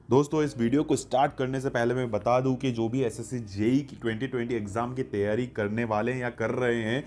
दोस्तों इस वीडियो को स्टार्ट करने से पहले मैं बता दूं कि जो भी एसएससी जेई की 2020 एग्ज़ाम की तैयारी करने वाले हैं या कर रहे हैं,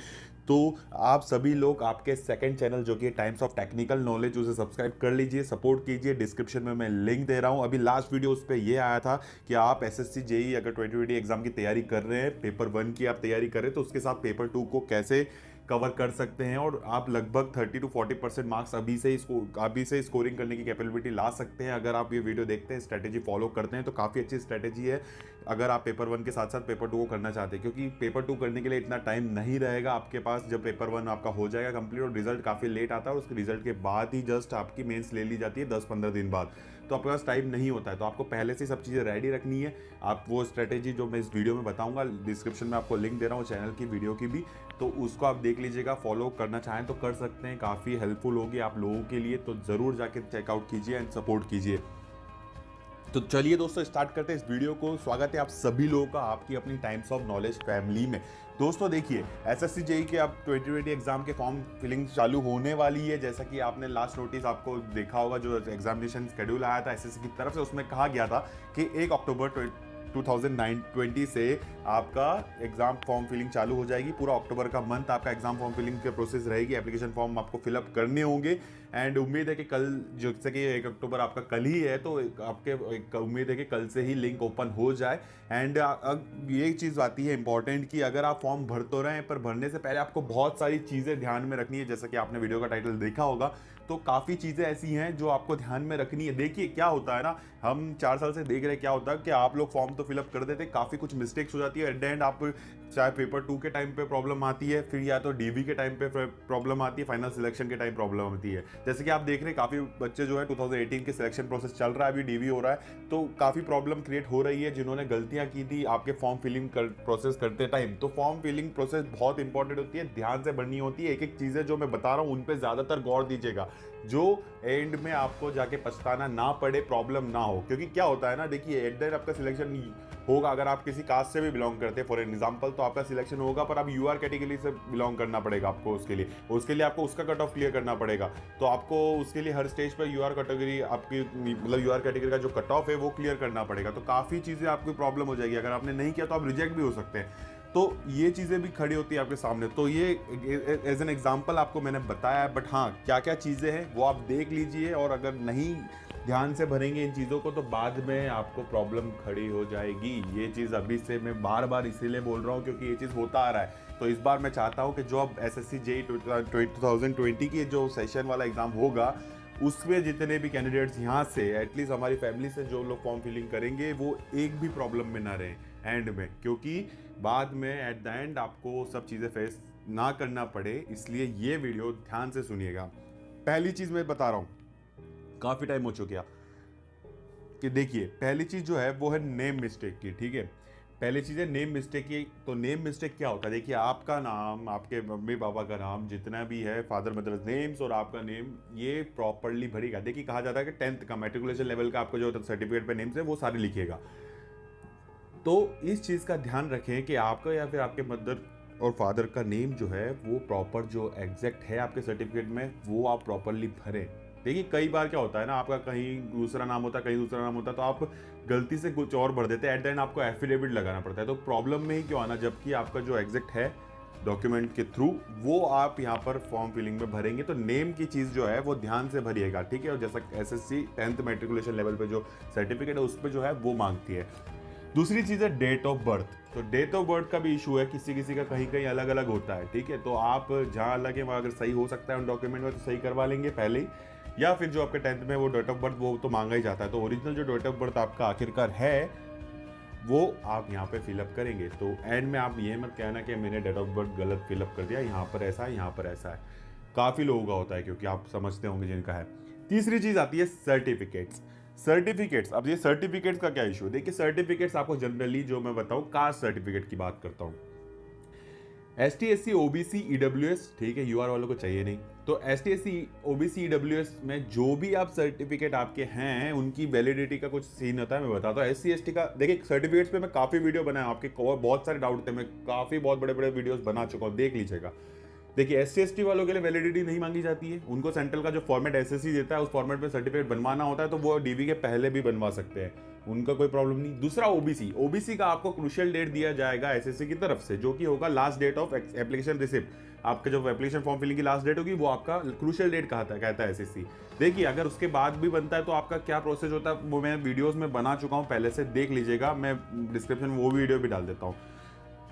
तो आप सभी लोग आपके सेकंड चैनल जो कि टाइम्स ऑफ टेक्निकल नॉलेज, उसे सब्सक्राइब कर लीजिए, सपोर्ट कीजिए। डिस्क्रिप्शन में मैं लिंक दे रहा हूं। अभी लास्ट वीडियो उस पर यह आया था कि आप एसएससी जेई अगर 2020 एग्ज़ाम की तैयारी कर रहे हैं, पेपर 1 की आप तैयारी कर रहे हैं, तो उसके साथ पेपर 2 को कैसे कवर कर सकते हैं और आप लगभग 30 to 40% मार्क्स अभी से स्कोरिंग करने की कैपेबिलिटी ला सकते हैं अगर आप ये वीडियो देखते हैं, स्ट्रेटेजी फॉलो करते हैं। तो काफ़ी अच्छी स्ट्रेटेजी है अगर आप पेपर 1 के साथ साथ पेपर 2 को करना चाहते हैं, क्योंकि पेपर 2 करने के लिए इतना टाइम नहीं रहेगा आपके पास जब पेपर 1 आपका हो जाएगा कंप्लीट, और रिजल्ट काफ़ी लेट आता है और उसके रिजल्ट के बाद ही जस्ट आपकी मेंस ले ली जाती है 10-15 दिन बाद। तो आपके पास टाइम नहीं होता है, तो आपको पहले से सब चीज़ें रेडी रखनी है। आप वो स्ट्रेटेजी जो मैं इस वीडियो में बताऊंगा, डिस्क्रिप्शन में आपको लिंक दे रहा हूँ चैनल की, वीडियो की भी, तो उसको आप देख लीजिएगा। फॉलो करना चाहें तो कर सकते हैं, काफ़ी हेल्पफुल होगी आप लोगों के लिए, तो ज़रूर जाके चेकआउट कीजिए एंड सपोर्ट कीजिए। तो चलिए दोस्तों स्टार्ट करते हैं इस वीडियो को। स्वागत है आप सभी लोगों का आपकी अपनी टाइम्स ऑफ नॉलेज फैमिली में। दोस्तों देखिए, एसएससी जेई के अब 2020 एग्जाम के फॉर्म फिलिंग चालू होने वाली है। जैसा कि आपने लास्ट नोटिस आपको देखा होगा, जो एग्जामिनेशन शेड्यूल आया था एसएससी की तरफ से, उसमें कहा गया था कि 1 अक्टूबर 2020 से आपका एग्जाम फॉर्म फिलिंग चालू हो जाएगी। पूरा अक्टूबर का मंथ आपका एग्जाम फॉर्म फिलिंग की प्रोसेस रहेगी। एप्लीकेशन फॉर्म आपको फिलअप करने होंगे एंड उम्मीद है कि कल, जैसे कि 1 अक्टूबर आपका कल ही है, तो आपके उम्मीद है कि कल से ही लिंक ओपन हो जाए। एंड ये चीज़ आती है इंपॉर्टेंट कि अगर आप फॉर्म भर तो रहे हैं, पर भरने से पहले आपको बहुत सारी चीज़ें ध्यान में रखनी है। जैसा कि आपने वीडियो का टाइटल देखा होगा, तो काफ़ी चीज़ें ऐसी हैं जो आपको ध्यान में रखनी है। देखिए क्या होता है ना, हम 4 साल से देख रहे हैं क्या होता है कि आप लोग फॉर्म तो फिलअप कर देते, काफ़ी कुछ मिस्टेक्स हो जाती है एट द एंड। आप चाहे पेपर 2 के टाइम पे प्रॉब्लम आती है, फिर या तो डीवी के टाइम पे प्रॉब्लम आती है, फाइनल सिलेक्शन के टाइम प्रॉब्लम आती है। जैसे कि आप देख रहे हैं काफ़ी बच्चे जो है 2018 के सिलेक्शन प्रोसेस चल रहा है, अभी डीवी हो रहा है, तो काफ़ी प्रॉब्लम क्रिएट हो रही है जिन्होंने गलतियां की थी आपके फॉर्म फिलिंग प्रोसेस करते टाइम। तो फॉर्म फिलिंग प्रोसेस बहुत इंपॉर्टेंट होती है, ध्यान से भरनी होती है। एक एक चीज़ें जो मैं बता रहा हूँ उन पर ज़्यादातर गौर दीजिएगा, जो एंड में आपको जाके पछताना ना पड़े, प्रॉब्लम ना हो। क्योंकि क्या होता है ना, देखिए एट द एंड आपका सिलेक्शन होगा। अगर आप किसी कास्ट से भी बिलोंग करते हैं फॉर एग्जांपल, तो आपका सिलेक्शन होगा, पर आप यूआर कैटेगरी से बिलोंग करना पड़ेगा आपको। उसके लिए आपको उसका कट ऑफ क्लियर करना पड़ेगा। तो आपको उसके लिए हर स्टेज पर यूआर कैटेगरी आपकी, मतलब यूआर कैटेगरी का जो कट ऑफ है वो क्लियर करना पड़ेगा। तो काफ़ी चीज़ें आपकी प्रॉब्लम हो जाएगी। अगर आपने नहीं किया तो आप रिजेक्ट भी हो सकते हैं। तो ये चीज़ें भी खड़ी होती है आपके सामने। तो ये एज एन एग्जाम्पल आपको मैंने बताया है, बट हाँ क्या क्या चीज़ें हैं वो आप देख लीजिए, और अगर नहीं ध्यान से भरेंगे इन चीज़ों को तो बाद में आपको प्रॉब्लम खड़ी हो जाएगी। ये चीज़ अभी से मैं बार बार इसीलिए बोल रहा हूँ क्योंकि ये चीज़ होता आ रहा है। तो इस बार मैं चाहता हूँ कि जो अब एसएससी जेई 2020 की जो सेशन वाला एग्ज़ाम होगा, उसमें जितने भी कैंडिडेट्स यहाँ से, एटलीस्ट हमारी फैमिली से जो लोग फॉर्म फिलिंग करेंगे, वो एक भी प्रॉब्लम में ना रहे एंड में, क्योंकि बाद में एट द एंड आपको सब चीज़ें फेस ना करना पड़े। इसलिए ये वीडियो ध्यान से सुनिएगा। पहली चीज़ मैं बता रहा हूँ, काफ़ी टाइम हो चुका कि देखिए, पहली चीज़ जो है वो है नेम मिस्टेक की। ठीक है, पहली चीज़ है नेम मिस्टेक की। तो नेम मिस्टेक क्या होता है, देखिए आपका नाम, आपके मम्मी पापा का नाम जितना भी है, फादर मदर नेम्स और आपका नेम, ये प्रॉपरली भरेगा। देखिए कहा जाता है कि 10th का मैट्रिकुलेशन लेवल का आपका जो सर्टिफिकेट पे नेम्स है वो सारे लिखिएगा। तो इस चीज़ का ध्यान रखें कि आपका या फिर आपके मदर और फादर का नेम जो है वो प्रॉपर, जो एग्जैक्ट है आपके सर्टिफिकेट में, वो आप प्रॉपरली भरें। देखिए कई बार क्या होता है ना, आपका कहीं दूसरा नाम होता है, कहीं दूसरा नाम होता है, तो आप गलती से कुछ और भर देते हैं, एट द एंड आपको एफिडेविट लगाना पड़ता है। तो प्रॉब्लम में ही क्यों आना, जबकि आपका जो एग्जैक्ट है डॉक्यूमेंट के थ्रू, वो आप यहाँ पर फॉर्म फिलिंग में भरेंगे। तो नेम की चीज़ जो है वो ध्यान से भरिएगा। ठीक है, और जैसा एसएससी 10th मैट्रिकुलेशन लेवल पे जो सर्टिफिकेट है उस पर जो है वो मांगती है। दूसरी चीज़ है डेट ऑफ बर्थ। तो डेट ऑफ बर्थ का भी इशू है, किसी किसी का कहीं कहीं अलग अलग होता है। ठीक है, तो आप जहाँ अलग है वहाँ अगर सही हो सकता है उन डॉक्यूमेंट में तो सही करवा लेंगे पहले ही, या फिर जो आपके 10th में वो डेट ऑफ बर्थ वो तो मांगा ही जाता है। तो ओरिजिनल जो डेट ऑफ बर्थ आपका आखिरकार है वो आप यहाँ पे फिलअप करेंगे। तो एंड में आप ये मत कहना कि मैंने डेट ऑफ बर्थ गलत फिलअप कर दिया, यहाँ पर ऐसा है, यहाँ पर ऐसा है। काफ़ी लोगों का होता है, क्योंकि आप समझते होंगे जिनका है। तीसरी चीज़ आती है सर्टिफिकेट्स। सर्टिफिकेट्स, अब ये सर्टिफिकेट्स का क्या इशू है, देखिए सर्टिफिकेट्स आपको जनरली, जो मैं बताऊँ कास्ट सर्टिफिकेट की बात करता हूँ, S T S C OBC EWS, ठीक है, यूआर वालों को चाहिए नहीं। तो S T S C OBC EWS में जो भी आप सर्टिफिकेट आपके हैं उनकी वैलिडिटी का कुछ सीन होता है, मैं बताता हूँ। एस सी एस टी का देखिए, सर्टिफिकेट्स पे मैं काफ़ी वीडियो बनाया, आपके बहुत सारे डाउट थे, मैं काफ़ी बहुत बड़े बड़े वीडियोस बना चुका हूँ, देख लीजिएगा। देखिए SC ST वालों के लिए वैलिडिटी नहीं मांगी जाती है, उनको सेंट्रल का जो फॉर्मेट SSC देता है उस फॉर्मेट में सर्टिफिकेट बनवाना होता है, तो वो DV के पहले भी बनवा सकते हैं, उनका कोई प्रॉब्लम नहीं। दूसरा ओबीसी का आपको क्रूशियल डेट दिया जाएगा SSC की तरफ से, जो कि होगा last date of application receipt. आपका जो एप्लीकेशन फॉर्म फिलिंग की लास्ट डेट होगी वो आपका क्रूशियल डेट कहता है SSC। देखिए अगर उसके बाद भी बनता है तो आपका क्या प्रोसेस होता है वो मैं वीडियोस में बना चुका हूँ, पहले से देख लीजिएगा, मैं डिस्क्रिप्शन में वो वीडियो भी डाल देता हूँ।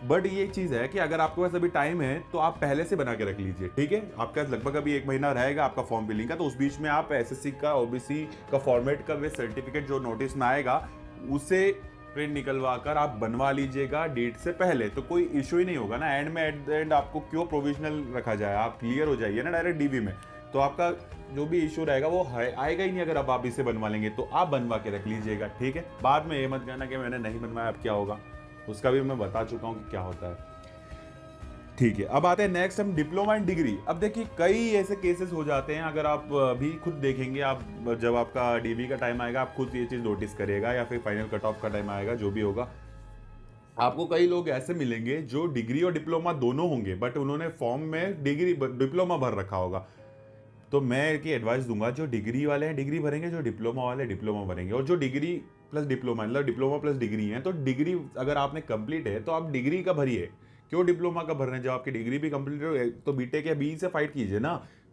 बट ये चीज़ है कि अगर आपके पास अभी टाइम है तो आप पहले से बना के रख लीजिए, ठीक है। आपके पास लगभग अभी 1 महीना रहेगा आपका फॉर्म फिलिंग का, तो उस बीच में आप SSC का OBC का फॉर्मेट का वे सर्टिफिकेट जो नोटिस में आएगा उसे प्रिंट निकलवा कर आप बनवा लीजिएगा डेट से पहले, तो कोई इशू ही नहीं होगा ना। एंड में एट द एंड आपको क्यों प्रोविजनल रखा जाए, आप क्लियर हो जाइए ना डायरेक्ट DV में, तो आपका जो भी इशू रहेगा वो आएगा ही नहीं। अगर आप इसे बनवा लेंगे तो आप बनवा के रख लीजिएगा, ठीक है। बाद में ये मत कहना कि मैंने नहीं बनवाया अब क्या होगा, उसका भी मैं बता चुका हूँ कि क्या होता है, ठीक है। अब आते हैं नेक्स्ट हम डिप्लोमा एंड डिग्री। अब देखिए कई ऐसे केसेस हो जाते हैं, अगर आप अभी खुद देखेंगे, आप जब आपका DV का टाइम आएगा आप खुद ये चीज़ नोटिस करिएगा, या फिर फाइनल कट ऑफ का टाइम आएगा, जो भी होगा, आपको कई लोग ऐसे मिलेंगे जो डिग्री और डिप्लोमा दोनों होंगे, बट उन्होंने फॉर्म में डिप्लोमा भर रखा होगा। तो मैं एक एडवाइस दूंगा, जो डिग्री वाले हैं डिग्री भरेंगे, जो डिप्लोमा वाले डिप्लोमा भरेंगे, और जो डिग्री प्लस डिप्लोमा मतलब डिप्लोमा प्लस डिग्री है, तो डिग्री अगर आपने कंप्लीट है तो आप डिग्री का भरिए, क्यों डिप्लोमा का भर रहे हैं। जब आपकी डिग्री भी कंप्लीट हो तो बीटेक या BE से फाइट कीजिए ना,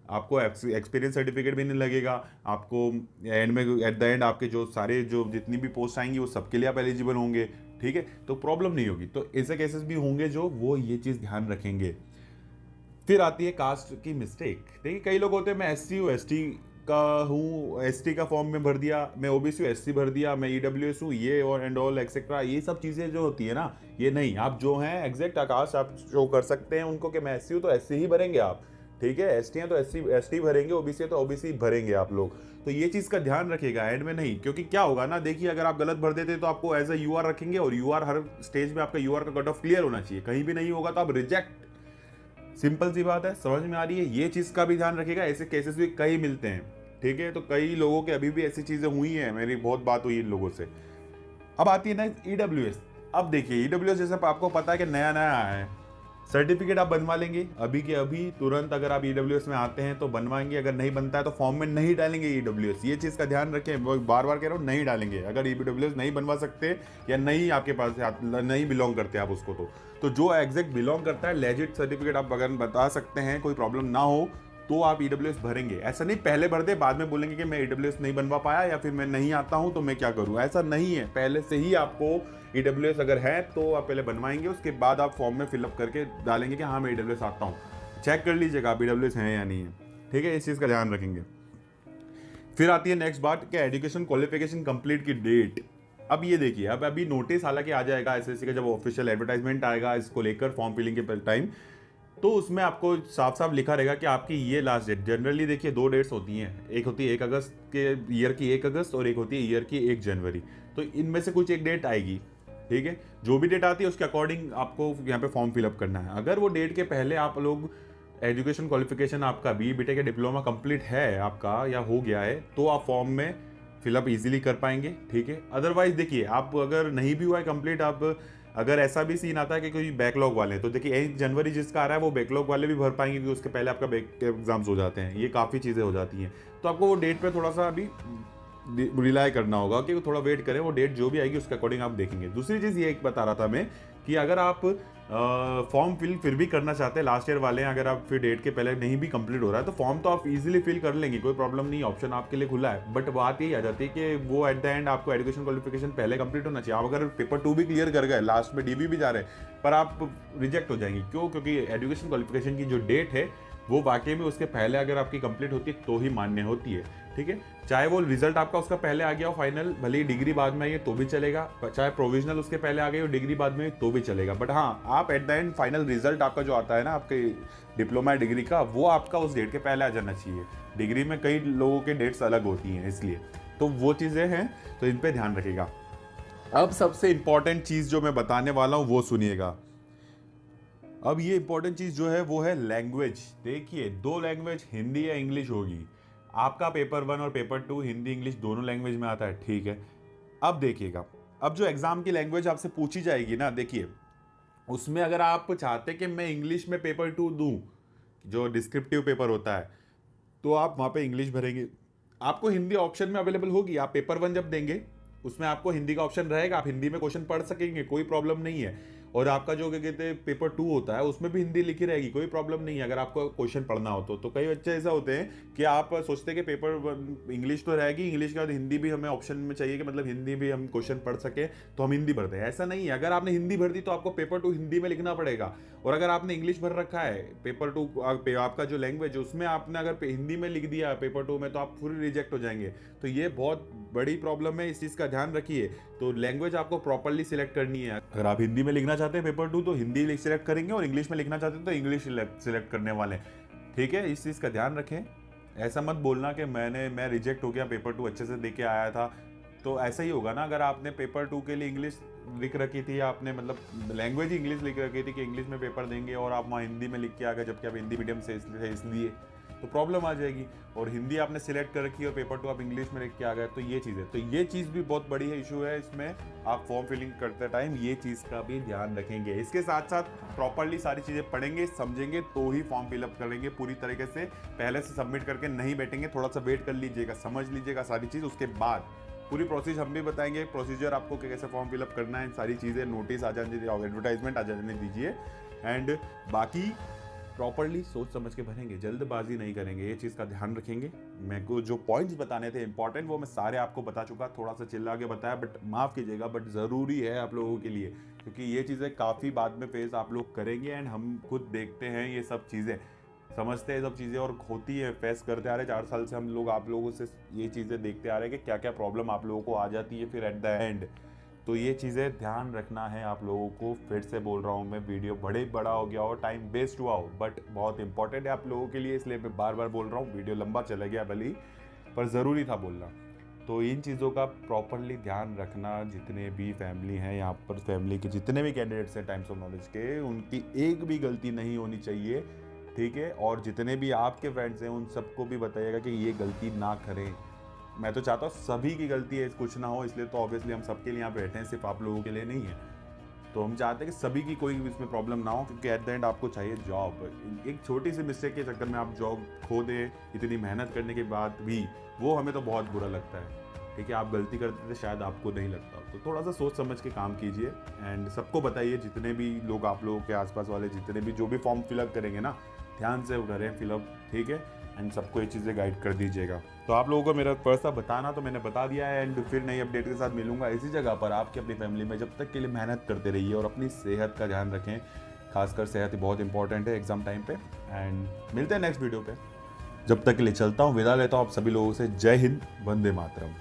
आपको एक्सपीरियंस सर्टिफिकेट भी नहीं लगेगा, आपको एंड में एट द एंड आपके जो सारे जो जितनी भी पोस्ट आएंगी वो सबके लिए आप एलिजिबल होंगे, ठीक है, तो प्रॉब्लम नहीं होगी। तो ऐसे केसेस भी होंगे जो वो ये चीज़ ध्यान रखेंगे। फिर आती है कास्ट की मिस्टेक। देखिए कई लोग होते हैं, मैं SC हूँ, ST का हूँ, ST का फॉर्म में भर दिया, मैं OBC हूँ, SC भर दिया, मैं EWS हूँ, ये और एंड ऑल एक्सेट्रा, ये सब चीज़ें जो होती है ना, ये नहीं। आप जो हैं एग्जैक्ट कास्ट आप शो कर सकते हैं उनको कि मैं SC हूँ तो SC ही भरेंगे आप, ठीक है। ST हैं तो ST भरेंगे, OBC है तो OBC भरेंगे आप लोग। तो ये चीज़ का ध्यान रखिएगा एंड में नहीं, क्योंकि क्या होगा ना, देखिए अगर आप गलत भर देते तो आपको एज अ UR रखेंगे, और UR हर स्टेज में आपका UR का कट ऑफ क्लियर होना चाहिए, कहीं भी नहीं होगा तो आप रिजेक्ट। सिंपल सी बात है, समझ में आ रही है। ये चीज़ का भी ध्यान रखिएगा, ऐसे केसेस भी कई मिलते हैं, ठीक है। तो कई लोगों के अभी भी ऐसी चीज़ें हुई हैं, मेरी बहुत बात हुई इन लोगों से। अब आती है ना EWS। अब देखिए EWS जैसे आपको पता है कि नया नया आया है, सर्टिफिकेट आप बनवा लेंगे अभी के अभी तुरंत, अगर आप EWS में आते हैं तो बनवाएंगे, अगर नहीं बनता है तो फॉर्म में नहीं डालेंगे EWS। ये चीज़ का ध्यान रखें, बार बार कह रहा हूँ, नहीं डालेंगे। अगर EWS नहीं बनवा सकते या नहीं आपके पास नहीं बिलोंग करते आप उसको, तो जो एग्जैक्ट बिलोंग करता है लेजिट सर्टिफिकेट आप अगर बता सकते हैं, कोई प्रॉब्लम ना हो, तो आप EWS भरेंगे। ऐसा नहीं पहले भर दे बाद में बोलेंगे कि मैं EWS नहीं बनवा पाया या फिर मैं नहीं आता हूं तो मैं क्या करूं, ऐसा नहीं है। पहले से ही आपको EWS अगर है तो आप पहले बनवाएंगे, उसके बाद आप फॉर्म में फिलअप करके डालेंगे कि हाँ मैं EWS आता हूं। चेक कर लीजिएगा आप EWS हैं या नहीं है, ठीक है, इस चीज़ का ध्यान रखेंगे। फिर आती है नेक्स्ट बात कि एजुकेशन क्वालिफिकेशन कंप्लीट की डेट। अब ये देखिए, अब अभी नोटिस हालांकि आ जाएगा SSC का, जब ऑफिशियल एडवर्टाइजमेंट आएगा इसको लेकर फॉर्म फिलिंग के टाइम, तो उसमें आपको साफ साफ लिखा रहेगा कि आपकी ये लास्ट डेट। जनरली देखिए 2 डेट्स होती हैं, एक होती है 1 अगस्त के ईयर की 1 अगस्त, और एक होती है ईयर की 1 जनवरी। तो इनमें से कुछ एक डेट आएगी, ठीक है। जो भी डेट आती है उसके अकॉर्डिंग आपको यहाँ पे फॉर्म फिलअप करना है। अगर वो डेट के पहले आप लोग एजुकेशन क्वालिफिकेशन आपका BE BTech या डिप्लोमा कंप्लीट है आपका या हो गया है, तो आप फॉर्म में फिलअप इजीली कर पाएंगे, ठीक है। अदरवाइज देखिए आप अगर नहीं भी हुआ है कंप्लीट, आप अगर ऐसा भी सीन आता है कि कोई बैकलॉग वाले हैं, तो देखिए 1 जनवरी जिसका आ रहा है वो बैकलॉग वाले भी भर पाएंगे, क्योंकि उसके पहले आपका बैक एग्जाम्स हो जाते हैं, ये काफ़ी चीज़ें हो जाती हैं। तो आपको वो डेट पे थोड़ा सा अभी रिलाई करना होगा कि थोड़ा वेट करें, वो डेट जो भी आएगी उसके अकॉर्डिंग आप देखेंगे। दूसरी चीज़ ये एक बता रहा था मैं कि अगर आप फॉर्म फिल फिर भी करना चाहते हैं, लास्ट ईयर वाले हैं, अगर आप फिर डेट के पहले नहीं भी कंप्लीट हो रहा है तो फॉर्म तो आप इजीली फिल कर लेंगे, कोई प्रॉब्लम नहीं, ऑप्शन आपके लिए खुला है। बट बात यही आ जाती है कि वो एट द एंड आपको एजुकेशन क्वालिफिकेशन पहले कंप्लीट होना चाहिए। आप अगर पेपर 2 भी क्लियर कर गए, लास्ट में DB भी जा रहे हैं, पर आप रिजेक्ट हो जाएंगे। क्यों? क्योंकि एजुकेशन क्वालिफिकेशन की जो डेट है वो वाकई में उसके पहले अगर आपकी कंप्लीट होती है तो ही मान्य होती है, ठीक है। चाहे वो रिजल्ट आपका उसका पहले आ गया हो फाइनल, भले ही डिग्री बाद में आई है तो भी चलेगा, चाहे प्रोविजनल उसके पहले आ गई हो डिग्री बाद में तो भी चलेगा। बट हाँ, आप at the end final result आपका जो आता है ना आपके डिप्लोमा डिग्री का, वो आपका उस डेट के पहले आ जाना चाहिए। डिग्री में कई लोगों के डेट्स अलग होती हैं, इसलिए तो वो चीज़ें हैं, तो इन पर ध्यान रखिएगा। अब सबसे इंपॉर्टेंट चीज़ जो मैं बताने वाला हूँ वो सुनिएगा। अब ये इंपॉर्टेंट चीज़ जो है वो है लैंग्वेज। देखिए 2 लैंग्वेज हिंदी या इंग्लिश होगी। आपका पेपर 1 और पेपर 2 हिंदी इंग्लिश दोनों लैंग्वेज में आता है, ठीक है। अब देखिएगा, अब जो एग्जाम की लैंग्वेज आपसे पूछी जाएगी ना, देखिए उसमें अगर आप चाहते कि मैं इंग्लिश में पेपर 2 दूं, जो डिस्क्रिप्टिव पेपर होता है, तो आप वहाँ पे इंग्लिश भरेंगे। आपको हिंदी ऑप्शन में अवेलेबल होगी, आप पेपर 1 जब देंगे उसमें आपको हिंदी का ऑप्शन रहेगा, आप हिंदी में क्वेश्चन पढ़ सकेंगे, कोई प्रॉब्लम नहीं है। और आपका जो क्या कहते हैं पेपर 2 होता है उसमें भी हिंदी लिखी रहेगी, कोई प्रॉब्लम नहीं है अगर आपको क्वेश्चन पढ़ना हो तो। कई बच्चे ऐसा होते हैं कि आप सोचते हैं कि पेपर इंग्लिश तो रहेगी, इंग्लिश के बाद हिंदी भी हमें ऑप्शन में चाहिए कि मतलब हिंदी भी हम क्वेश्चन पढ़ सके, तो हम हिंदी भरते हैं। ऐसा नहीं है, अगर आपने हिंदी भर दी तो आपको पेपर 2 हिंदी में लिखना पड़ेगा। और अगर आपने इंग्लिश भर रखा है पेपर 2, आपका जो लैंग्वेज उसमें आपने अगर हिंदी में लिख दिया पेपर 2 में, तो आप पूरी रिजेक्ट हो जाएंगे। तो ये बहुत बड़ी प्रॉब्लम है, इस चीज़ का ध्यान रखिए। तो लैंग्वेज आपको प्रॉपरली सिलेक्ट करनी है। अगर आप हिंदी में लिखना चाहते हैं पेपर 2 तो हिंदी सिलेक्ट करेंगे, और इंग्लिश में लिखना चाहते हैं तो इंग्लिश सिलेक्ट करने वाले हैं। ठीक है, इस चीज़ का ध्यान रखें। ऐसा मत बोलना कि मैं रिजेक्ट हो गया, पेपर 2 अच्छे से दे के आया था। तो ऐसा ही होगा ना, अगर आपने पेपर 2 के लिए इंग्लिश लिख रखी थी, आपने मतलब लैंग्वेज ही इंग्लिश लिख रखी थी कि इंग्लिश में पेपर देंगे, और आप वहाँ हिंदी में लिख के आ गए जबकि आप हिंदी मीडियम से इसलिए तो प्रॉब्लम आ जाएगी। और हिंदी आपने सिलेक्ट कर रखी है और पेपर 2 आप इंग्लिश में लिख के आ गए, तो ये चीज़ है। तो ये चीज़ भी बहुत बड़ी है, इशू है इसमें। आप फॉर्म फिलिंग करते टाइम ये चीज़ का भी ध्यान रखेंगे। इसके साथ साथ प्रॉपरली सारी चीज़ें पढ़ेंगे, समझेंगे, तो ही फॉर्म फिलअप करेंगे पूरी तरीके से। पहले से सबमिट करके नहीं बैठेंगे, थोड़ा सा वेट कर लीजिएगा, समझ लीजिएगा सारी चीज़, उसके बाद पूरी प्रोसेस हम भी बताएंगे, प्रोसीजर आपको कैसे फॉर्म फिलअप करना है, सारी चीज़ें। नोटिस आ जाने दीजिए, एडवर्टाइजमेंट आ जाने दीजिए, एंड बाकी प्रॉपरली सोच समझ के भरेंगे, जल्दबाजी नहीं करेंगे, ये चीज़ का ध्यान रखेंगे। मेरे को जो पॉइंट्स बताने थे इंपॉर्टेंट वो मैं सारे आपको बता चुका, थोड़ा सा चिल्ला के बताया, बट माफ़ कीजिएगा, बट ज़रूरी है आप लोगों के लिए, क्योंकि ये चीज़ें काफ़ी बाद में फेस आप लोग करेंगे, एंड हम खुद देखते हैं ये सब चीज़ें, समझते हैं सब चीज़ें, और होती है, फेस करते आ रहे 4 साल से हम लोग, आप लोगों से ये चीज़ें देखते आ रहे हैं कि क्या क्या प्रॉब्लम आप लोगों को आ जाती है फिर एट द एंड। तो ये चीज़ें ध्यान रखना है आप लोगों को। फिर से बोल रहा हूँ मैं, वीडियो बड़ा हो गया हो, टाइम वेस्ट हुआ हो, बट बहुत इंपॉर्टेंट है आप लोगों के लिए, इसलिए मैं बार बार बोल रहा हूँ। वीडियो लंबा चला गया भले ही, पर ज़रूरी था बोलना। तो इन चीज़ों का प्रॉपरली ध्यान रखना। जितने भी फैमिली हैं यहाँ पर, फैमिली के जितने भी कैंडिडेट्स हैं टाइम्स ऑफ नॉलेज के, उनकी एक भी गलती नहीं होनी चाहिए, ठीक है। और जितने भी आपके फ्रेंड्स हैं उन सबको भी बताइएगा कि ये गलती ना करें। मैं तो चाहता हूँ सभी की गलती है, कुछ ना हो, इसलिए तो ऑब्वियसली हम सबके लिए यहाँ बैठे हैं, सिर्फ आप लोगों के लिए नहीं है। तो हम चाहते हैं कि सभी की कोई इसमें प्रॉब्लम ना हो, क्योंकि एट द एंड आपको चाहिए जॉब। एक छोटी सी मिस्टेक के चक्कर में आप जॉब खो दें, इतनी मेहनत करने के बाद भी, वो हमें तो बहुत बुरा लगता है। ठीक है, आप गलती करते थे, शायद आपको नहीं लगता, तो थोड़ा सा सोच समझ के काम कीजिए। एंड सबको बताइए, जितने भी लोग आप लोगों के आसपास वाले, जितने भी जो भी फॉर्म फिलअप करेंगे ना, ध्यान से करें फिलअप, ठीक है। एंड सबको ये चीज़ें गाइड कर दीजिएगा। तो आप लोगों को मेरा फर्स्ट था बताना, तो मैंने बता दिया है। एंड फिर नई अपडेट के साथ मिलूंगा इसी जगह पर, आपकी अपनी फैमिली में। जब तक के लिए मेहनत करते रहिए और अपनी सेहत का ध्यान रखें, खासकर सेहत बहुत इंपॉर्टेंट है एग्जाम टाइम पे। एंड मिलते हैं नेक्स्ट वीडियो पे। जब तक के लिए चलता हूँ, विदा लेता हूँ आप सभी लोगों से। जय हिंद, वंदे मातरम।